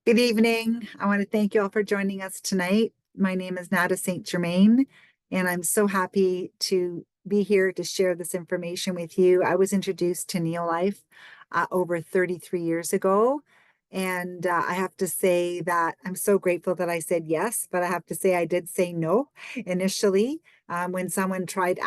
Good evening. I want to thank you all for joining us tonight. My name is Nada St. Germain, and I'm so happy to be here to share this information with you. I was introduced to Neolife over 33 years ago, and I have to say that I'm so grateful that I said yes, but I have to say I did say no initially when someone tried,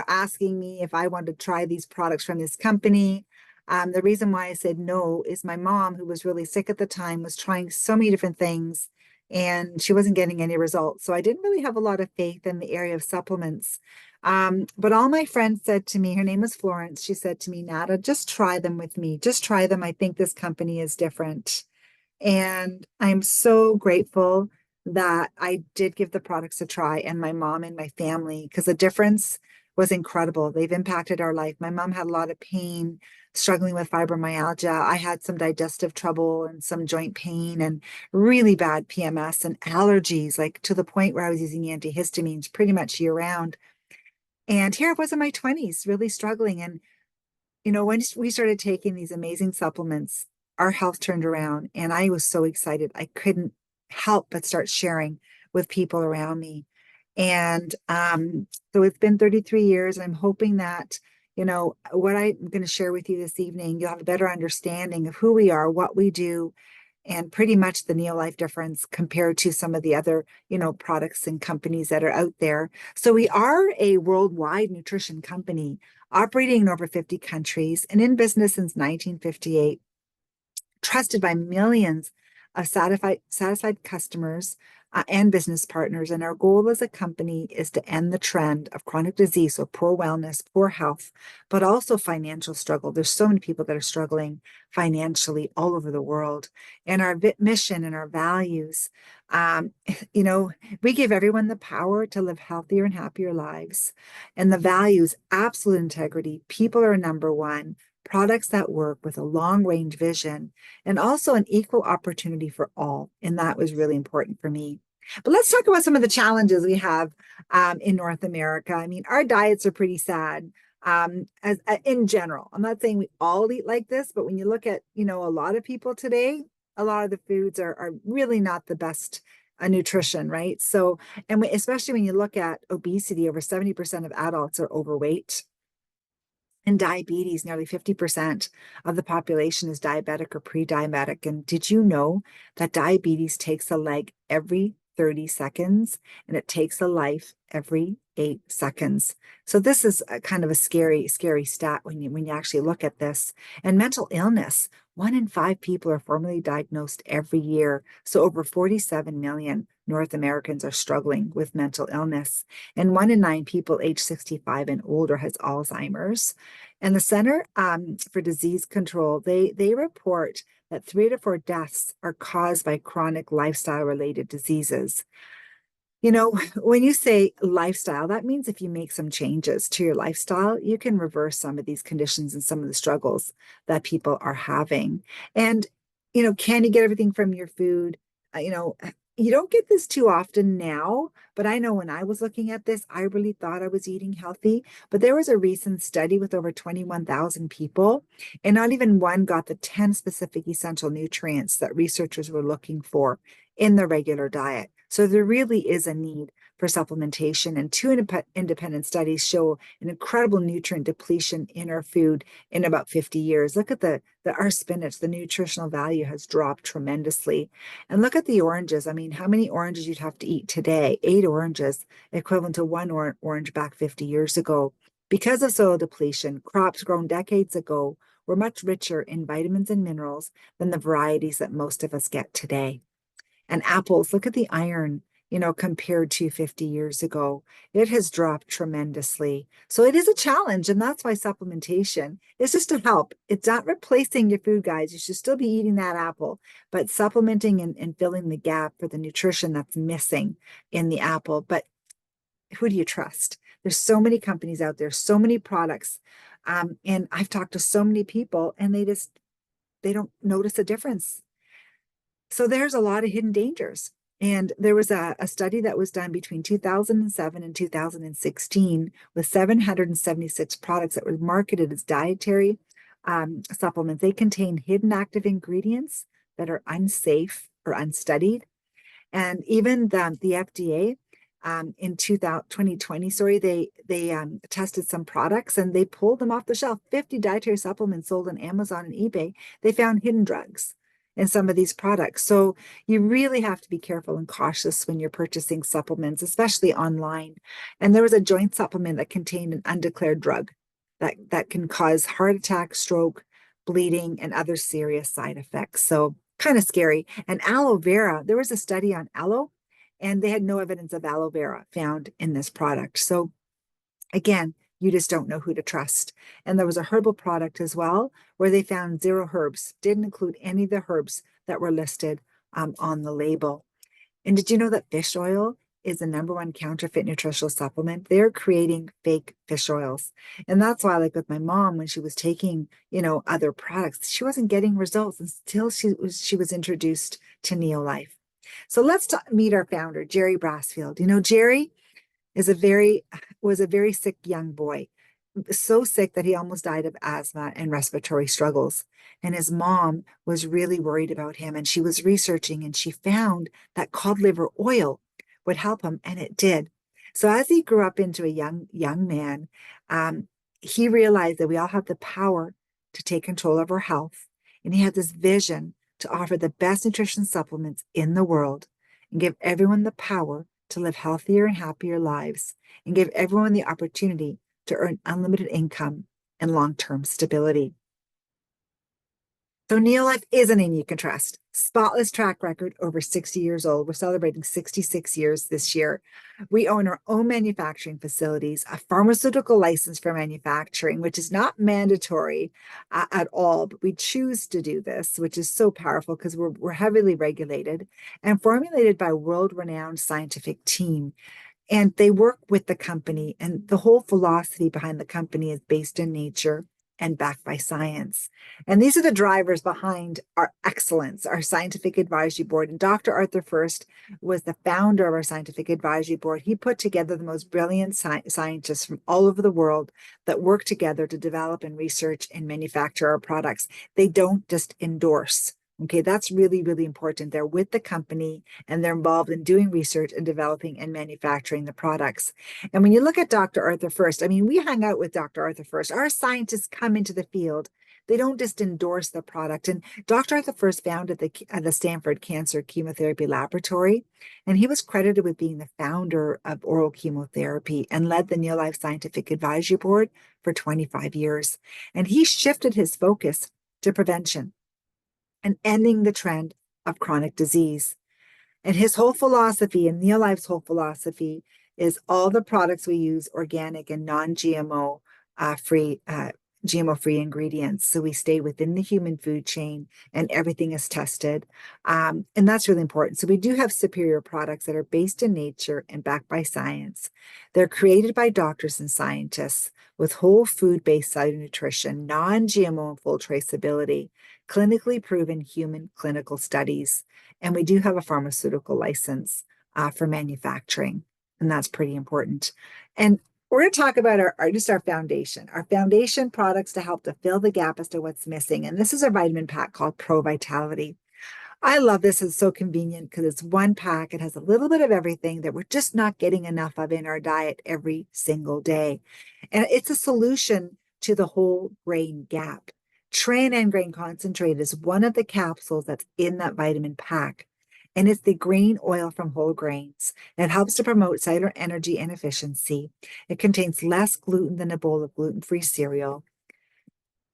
asking me if I wanted to try these products from this company. The reason why I said no is my mom, who was really sick at the time, was trying so many different things and she wasn't getting any results. So I didn't really have a lot of faith in the area of supplements. But all my friends said to me, her name was Florence, she said to me, Nada, just try them with me. Just try them. I think this company is different. And I'm so grateful that I did give the products a try and my mom and my family, because the difference was incredible. They've impacted our life. My mom had a lot of pain, struggling with fibromyalgia. I had some digestive trouble and some joint pain and really bad PMS and allergies, like to the point where I was using antihistamines pretty much year round. And here I was in my 20s, really struggling. And when we started taking these amazing supplements, our health turned around and I was so excited. I couldn't help but start sharing with people around me. And so it's been 33 years. And I'm hoping that, what I'm going to share with you this evening, you'll have a better understanding of who we are, what we do, and pretty much the Neolife difference compared to some of the other, products and companies that are out there. So we are a worldwide nutrition company operating in over 50 countries and in business since 1958, trusted by millions of satisfied customers and business partners. And our goal as a company is to end the trend of chronic disease, so poor wellness, poor health, but also financial struggle. There's so many people that are struggling financially all over the world. And our mission and our values, um, you know, we give everyone the power to live healthier and happier lives. And the values, absolute integrity, people are number one, products that work with a long range vision, and also an equal opportunity for all. And that was really important for me. But let's talk about some of the challenges we have in North America. I mean, our diets are pretty sad as in general. I'm not saying we all eat like this, but when you look at, a lot of people today, a lot of the foods are really not the best nutrition, right? So, and especially when you look at obesity, over 70% of adults are overweight. And diabetes, nearly 50% of the population is diabetic or pre-diabetic. And did you know that diabetes takes a leg every 30 seconds and it takes a life every 8 seconds? So this is a kind of a scary, scary stat when you actually look at this. And mental illness, 1 in 5 people are formally diagnosed every year. So over 47 million North Americans are struggling with mental illness. And 1 in 9 people age 65 and older has Alzheimer's. And the Center for Disease Control, they report that 3 to 4 deaths are caused by chronic lifestyle related diseases. When you say lifestyle, that means if you make some changes to your lifestyle, you can reverse some of these conditions and some of the struggles that people are having. And, can you get everything from your food? You don't get this too often now, but I know when I was looking at this, I really thought I was eating healthy. But there was a recent study with over 21,000 people, and not even one got the 10 specific essential nutrients that researchers were looking for in the regular diet. So there really is a need for supplementation. And two independent studies show an incredible nutrient depletion in our food in about 50 years. Look at our spinach, the nutritional value has dropped tremendously. And look at the oranges. I mean, how many oranges you'd have to eat today? 8 oranges, equivalent to one orange back 50 years ago. Because of soil depletion, crops grown decades ago were much richer in vitamins and minerals than the varieties that most of us get today. And apples, look at the iron, compared to 50 years ago. It has dropped tremendously. So it is a challenge. And that's why supplementation is just to help. It's not replacing your food, guys. You should still be eating that apple, but supplementing and filling the gap for the nutrition that's missing in the apple. But who do you trust? There's so many companies out there, so many products. And I've talked to so many people and they don't notice a difference. So there's a lot of hidden dangers. And there was a study that was done between 2007 and 2016 with 776 products that were marketed as dietary supplements. They contain hidden active ingredients that are unsafe or unstudied. And even the FDA in 2020, sorry, they tested some products and they pulled them off the shelf. 50 dietary supplements sold on Amazon and eBay. They found hidden drugs in some of these products. So you really have to be careful and cautious when you're purchasing supplements, especially online. And there was a joint supplement that contained an undeclared drug that can cause heart attack, stroke, bleeding, and other serious side effects. So kind of scary. And aloe vera, there was a study on aloe, and they had no evidence of aloe vera found in this product. So again, you just don't know who to trust. And there was a herbal product as well where they found 0 herbs, didn't include any of the herbs that were listed on the label. And did you know that fish oil is the #1 counterfeit nutritional supplement? They're creating fake fish oils. And that's why, like with my mom, when she was taking, other products, she wasn't getting results until she was introduced to Neolife. So let's meet our founder, Jerry Brassfield. Jerry was a very sick young boy, so sick that he almost died of asthma and respiratory struggles. And his mom was really worried about him, and she was researching and she found that cod liver oil would help him, and it did. So as he grew up into a young man, he realized that we all have the power to take control of our health. And he had this vision to offer the best nutrition supplements in the world and give everyone the power to live healthier and happier lives and give everyone the opportunity to earn unlimited income and long-term stability. So Neolife is a name you can trust. Spotless track record, over 60 years old. We're celebrating 66 years this year. We own our own manufacturing facilities, a pharmaceutical license for manufacturing, which is not mandatory at all, but we choose to do this, which is so powerful because we're heavily regulated and formulated by a world-renowned scientific team. And they work with the company, and the whole philosophy behind the company is based in nature and backed by science. And these are the drivers behind our excellence, our scientific advisory board. And Dr. Arthur First was the founder of our scientific advisory board. He put together the most brilliant scientists from all over the world that work together to develop and research and manufacture our products. They don't just endorse. Okay, that's really, really important. They're with the company and they're involved in doing research and developing and manufacturing the products. And when you look at Dr. Arthur First, we hang out with Dr. Arthur First. Our scientists come into the field. They don't just endorse the product. And Dr. Arthur First founded the Stanford Cancer Chemotherapy Laboratory, and he was credited with being the founder of oral chemotherapy and led the Neolife Scientific Advisory Board for 25 years. And he shifted his focus to prevention and ending the trend of chronic disease. And his whole philosophy, and Neolife's whole philosophy, is all the products we use organic and non-GMO free, GMO-free ingredients. So we stay within the human food chain and everything is tested. And that's really important. So we do have superior products that are based in nature and backed by science. They're created by doctors and scientists with whole food-based cellular nutrition, non-GMO and full traceability, clinically proven human clinical studies. And we do have a pharmaceutical license for manufacturing. And that's pretty important. And we're going to talk about our foundation products to help to fill the gap as to what's missing. And this is our vitamin pack called Pro Vitality. I love this. It's so convenient because it's one pack. It has a little bit of everything that we're just not getting enough of in our diet every single day. And it's a solution to the whole grain gap. Tran grain concentrate is one of the capsules that's in that vitamin pack. And it's the grain oil from whole grains. It helps to promote cellular energy and efficiency. It contains less gluten than a bowl of gluten-free cereal.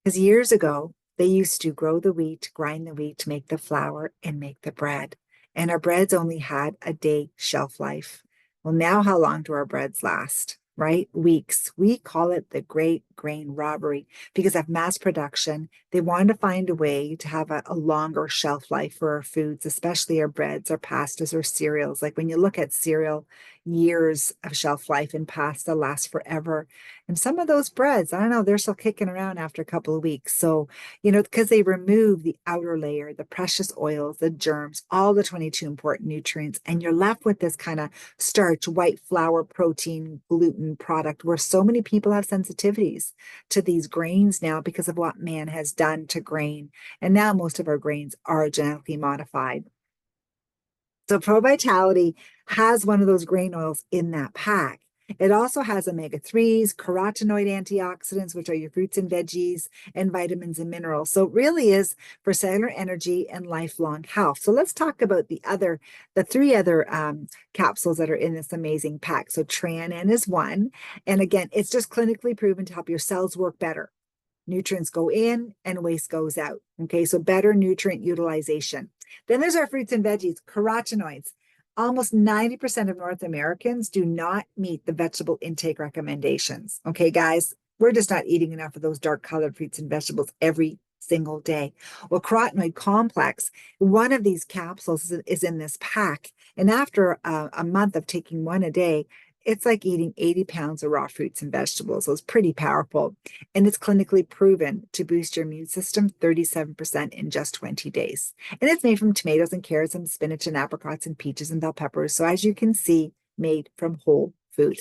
Because years ago, they used to grow the wheat, grind the wheat, make the flour, and make the bread. And our breads only had a day shelf life. Well, now how long do our breads last? Right? Weeks. We call it the great grain robbery because of mass production. They wanted to find a way to have a longer shelf life for our foods, especially our breads, our pastas, or cereals. Like when you look at cereal, years of shelf life, and pasta lasts forever. And some of those breads, I don't know, they're still kicking around after a couple of weeks. So, because they remove the outer layer, the precious oils, the germs, all the 22 important nutrients, and you're left with this kind of starch, white flour, protein, gluten product where so many people have sensitivities to these grains now because of what man has done to grain. And now most of our grains are genetically modified. So Pro Vitality has one of those grain oils in that pack. It also has omega-3s, carotenoid antioxidants, which are your fruits and veggies, and vitamins and minerals. So it really is for cellular energy and lifelong health. So let's talk about the three other capsules that are in this amazing pack. So Tran is one. And again, it's just clinically proven to help your cells work better. Nutrients go in and waste goes out. Okay, so better nutrient utilization. Then there's our fruits and veggies, carotenoids. Almost 90% of North Americans do not meet the vegetable intake recommendations. Okay, guys, we're just not eating enough of those dark colored fruits and vegetables every single day. Well, carotenoid complex, one of these capsules is in this pack. And after a month of taking one a day, it's like eating 80 pounds of raw fruits and vegetables. So it's pretty powerful. And it's clinically proven to boost your immune system 37% in just 20 days. And it's made from tomatoes and carrots and spinach and apricots and peaches and bell peppers. So as you can see, made from whole food.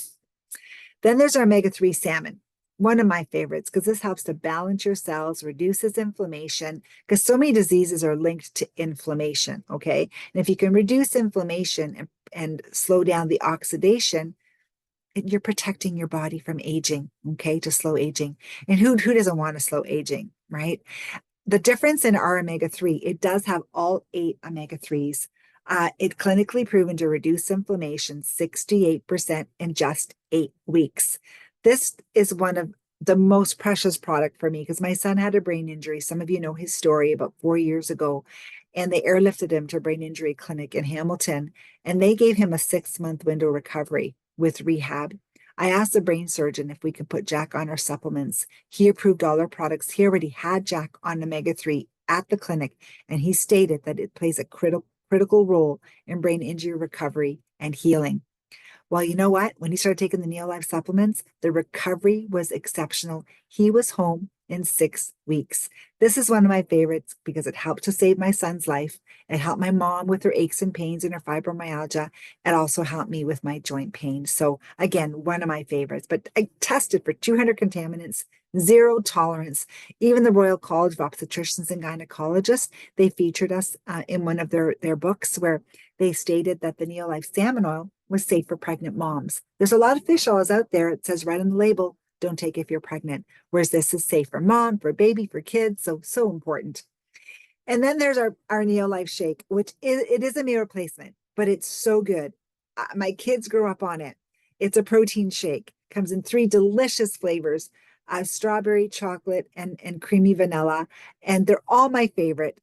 Then there's our omega-3 salmon. One of my favorites, because this helps to balance your cells, reduces inflammation, because so many diseases are linked to inflammation, okay? And if you can reduce inflammation and slow down the oxidation, you're protecting your body from aging, okay, to slow aging. And who doesn't want to slow aging, right? The difference in our omega-3, it does have all 8 omega-3s. It clinically proven to reduce inflammation 68% in just 8 weeks. This is one of the most precious product for me because my son had a brain injury. Some of you know his story about 4 years ago, and they airlifted him to a brain injury clinic in Hamilton, and they gave him a 6-month window recovery with rehab. I asked the brain surgeon if we could put Jack on our supplements. He approved all our products. He already had Jack on omega-3 at the clinic, and he stated that it plays a critical role in brain injury recovery and healing. Well, you know what? When he started taking the Neolife supplements, the recovery was exceptional. He was home in 6 weeks. This is one of my favorites because it helped to save my son's life. It helped my mom with her aches and pains and her fibromyalgia. It also helped me with my joint pain. So again, one of my favorites, but I tested for 200 contaminants, zero tolerance. Even the Royal College of Obstetricians and Gynecologists, they featured us in one of their books where they stated that the Neolife salmon oil was safe for pregnant moms. There's a lot of fish oils out there. It says right on the label, don't take if you're pregnant. Whereas this is safe for mom, for baby, for kids. So important. And then there's our Neolife shake, which is a meal replacement, but it's so good. My kids grew up on it. It's a protein shake. Comes in 3 delicious flavors, strawberry, chocolate, and creamy vanilla. And they're all my favorite.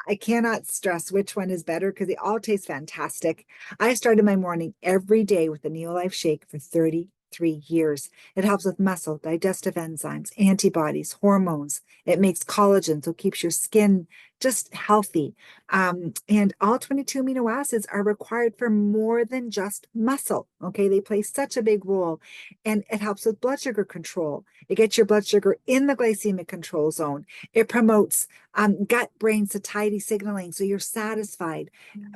I cannot stress which one is better because they all taste fantastic. I started my morning every day with the Neolife shake for 33 years. It helps with muscle, digestive enzymes, antibodies, hormones. It makes collagen, so it keeps your skin just healthy. And all 22 amino acids are required for more than just muscle. Okay, they play such a big role. And it helps with blood sugar control. It gets your blood sugar in the glycemic control zone. It promotes gut-brain satiety signaling, so you're satisfied.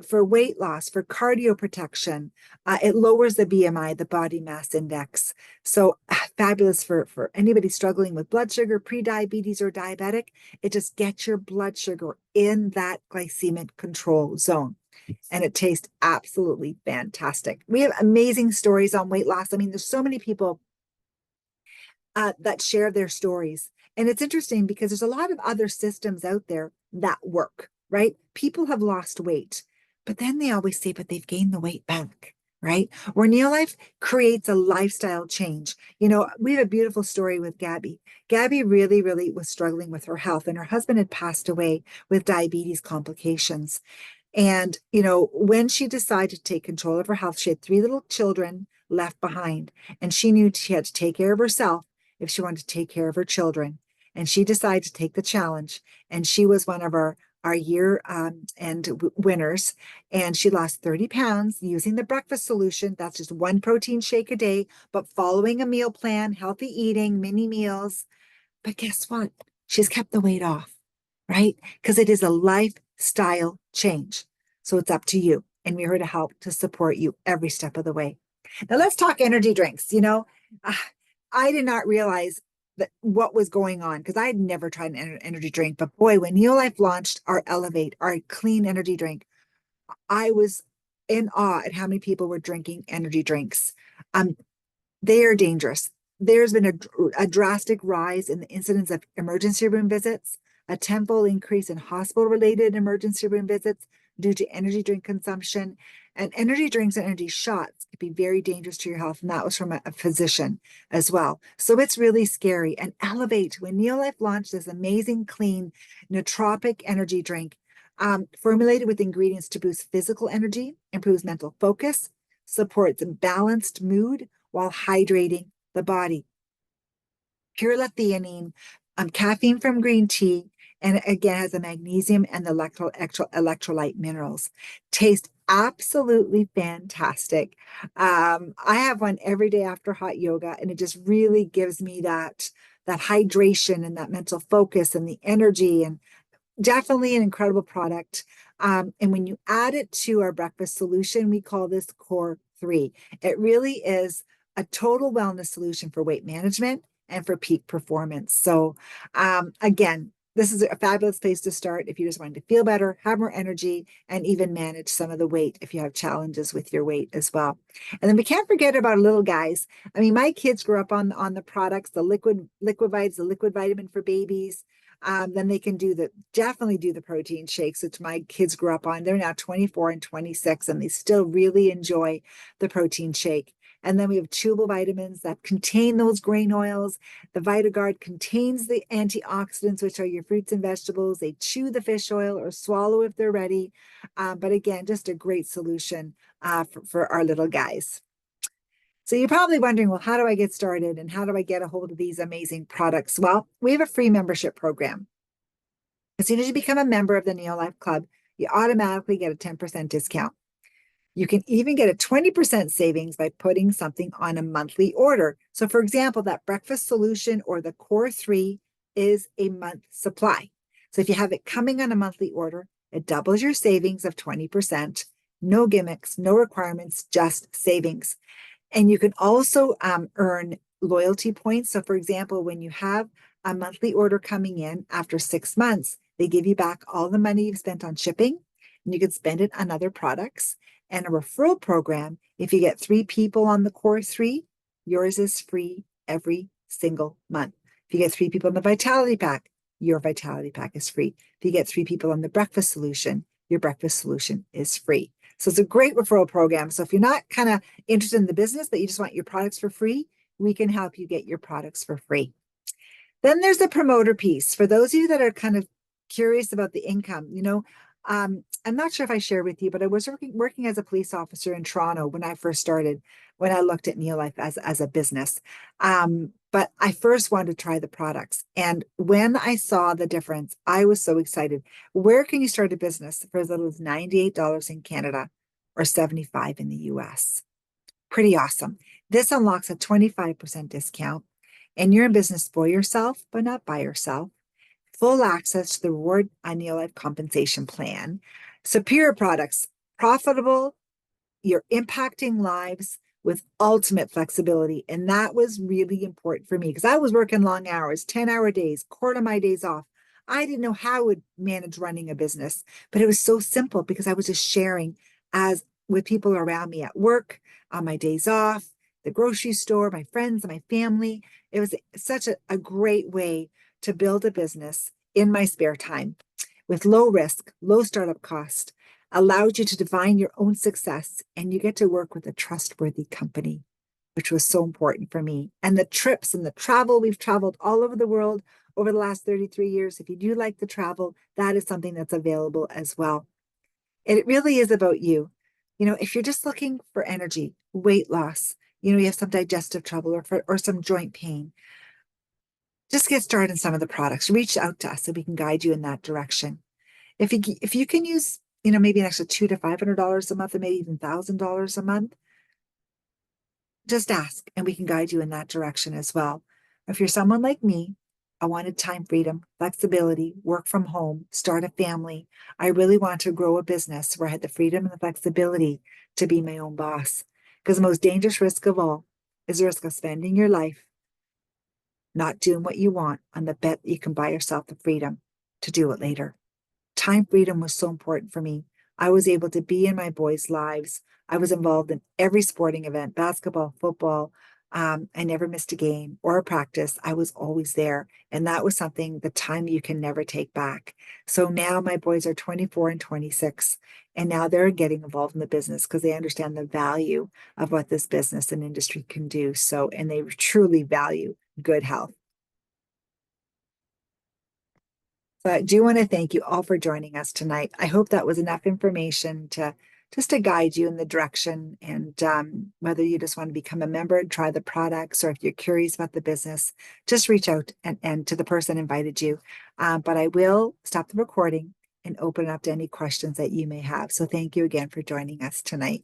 For weight loss, for cardio protection. It lowers the BMI, the body mass index. So fabulous for anybody struggling with blood sugar, pre-diabetes or diabetic. It just gets your blood sugar in that glycemic control zone. And it tastes absolutely fantastic. We have amazing stories on weight loss. I mean, there's so many people that share their stories. And it's interesting because there's a lot of other systems out there that work, right? People have lost weight, but then they always say, but they've gained the weight back, right? Where Neolife creates a lifestyle change. We have a beautiful story with Gabby. Gabby really, really was struggling with her health, and her husband had passed away with diabetes complications. And, when she decided to take control of her health, she had 3 little children left behind, and she knew she had to take care of herself if she wanted to take care of her children. And she decided to take the challenge. And she was one of our our year winners, and she lost 30 pounds using the breakfast solution. That's just one protein shake a day, but following a meal plan, healthy eating, mini meals. But guess what? She's kept the weight off, right? Because it is a lifestyle change. So it's up to you. And we're here to help to support you every step of the way. Now let's talk energy drinks. Uh, I did not realize that what was going on because I had never tried an energy drink. But boy, when Neolife launched our Elevate, our clean energy drink, I was in awe at how many people were drinking energy drinks. Um, they are dangerous. There's been a drastic rise in the incidence of emergency room visits, a tenfold increase in hospital-related emergency room visits due to energy drink consumption. And energy drinks and energy shots could be very dangerous to your health. And that was from a physician as well. So it's really scary. And Elevate, when Neolife launched this amazing, clean, nootropic energy drink, formulated with ingredients to boost physical energy, improves mental focus, supports balanced mood, while hydrating the body. Pure L-theanine, caffeine from green tea, and again has the magnesium and the electrolyte minerals. Taste absolutely fantastic. I have one every day after hot yoga, and it just really gives me that hydration and that mental focus and the energy, and definitely an incredible product. And when you add it to our breakfast solution, we call this Core 3. It really is a total wellness solution for weight management and for peak performance. So again, this is a fabulous place to start if you just want to feel better, have more energy, and even manage some of the weight if you have challenges with your weight as well. And then we can't forget about little guys. I mean, my kids grew up on the products, the liquid vites, the liquid vitamin for babies. Then they can definitely do the protein shakes, which my kids grew up on. They're now 24 and 26, and they still really enjoy the protein shake. And then we have chewable vitamins that contain those grain oils. The VitaGuard contains the antioxidants, which are your fruits and vegetables. They chew the fish oil or swallow if they're ready. But again, just a great solution for our little guys. So you're probably wondering, well, how do I get started and how do I get a hold of these amazing products? Well, we have a free membership program. As soon as you become a member of the Neolife Club, you automatically get a 10% discount. You can even get a 20% savings by putting something on a monthly order. So for example, that breakfast solution or the Core 3 is a month supply. So if you have it coming on a monthly order, it doubles your savings of 20%. No gimmicks, no requirements, just savings. And you can also earn loyalty points. So for example, when you have a monthly order coming in after 6 months, they give you back all the money you've spent on shipping, and you can spend it on other products. And a referral program, if you get 3 people on the Core 3, yours is free every single month. If you get 3 people on the Vitality Pack, your Vitality Pack is free. If you get 3 people on the breakfast solution, your breakfast solution is free. So it's a great referral program. So if you're not kind of interested in the business, but you just want your products for free, we can help you get your products for free. Then there's the promoter piece. For those of you that are kind of curious about the income, I'm not sure if I shared with you, but I was working as a police officer in Toronto when I first started, when I looked at Neolife as a business. But I first wanted to try the products. And when I saw the difference, I was so excited. Where can you start a business for as little as $98 in Canada or $75 in the US? Pretty awesome. This unlocks a 25% discount, and you're in business for yourself, but not by yourself. Full access to the Reward Neolife compensation plan, superior products, profitable, you're impacting lives with ultimate flexibility. And that was really important for me because I was working long hours, 10-hour days, quarter of my days off. I didn't know how I would manage running a business, but it was so simple because I was just sharing as with people around me at work, on my days off, the grocery store, my friends, and my family. It was such a great way to build a business in my spare time with low risk, low startup cost, allows you to define your own success, and you get to work with a trustworthy company, which was so important for me. And the trips and the travel, we've traveled all over the world over the last 33 years. If you do like the travel, that is something that's available as well. And it really is about you. If you're just looking for energy, weight loss, you have some digestive trouble or some joint pain, just get started in some of the products. Reach out to us so we can guide you in that direction. if you can use, you know, maybe an extra $200 to $500 a month, or maybe even $1,000 a month, just ask and we can guide you in that direction as well. If you're someone like me, I wanted time freedom, flexibility, work from home, start a family. I really wanted to grow a business where I had the freedom and the flexibility to be my own boss. Because the most dangerous risk of all is the risk of spending your life not doing what you want on the bet that you can buy yourself the freedom to do it later. Time freedom was so important for me. I was able to be in my boys' lives. I was involved in every sporting event, basketball, football. I never missed a game or a practice. I was always there. And that was something, the time you can never take back. So now my boys are 24 and 26. And now they're getting involved in the business because they understand the value of what this business and industry can do. So, and they truly value good health. So I do want to thank you all for joining us tonight. I hope that was enough information to just to guide you in the direction. And whether you just want to become a member and try the products, or if you're curious about the business, just reach out and to the person invited you. But I will stop the recording and open it up to any questions that you may have. So thank you again for joining us tonight.